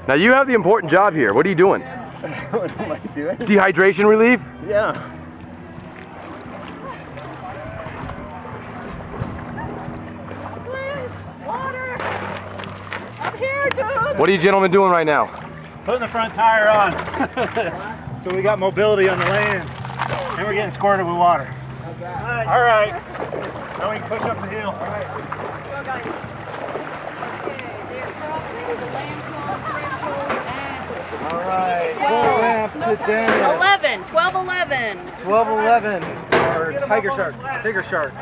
Now you have the important job here. What are you doing? What am I doing? Dehydration relief? Yeah. Please, water! I'm here, dude! What are you gentlemen doing right now? Putting the front tire on. So we got mobility on the land. And we're getting squirted with water. All right. Now we can push up the hill. All right. Go, guys. Okay, they're crossing the landfall threshold All right. Full ramp to down. 11, 12-11. 12-11. Or tiger shark. Tiger shark.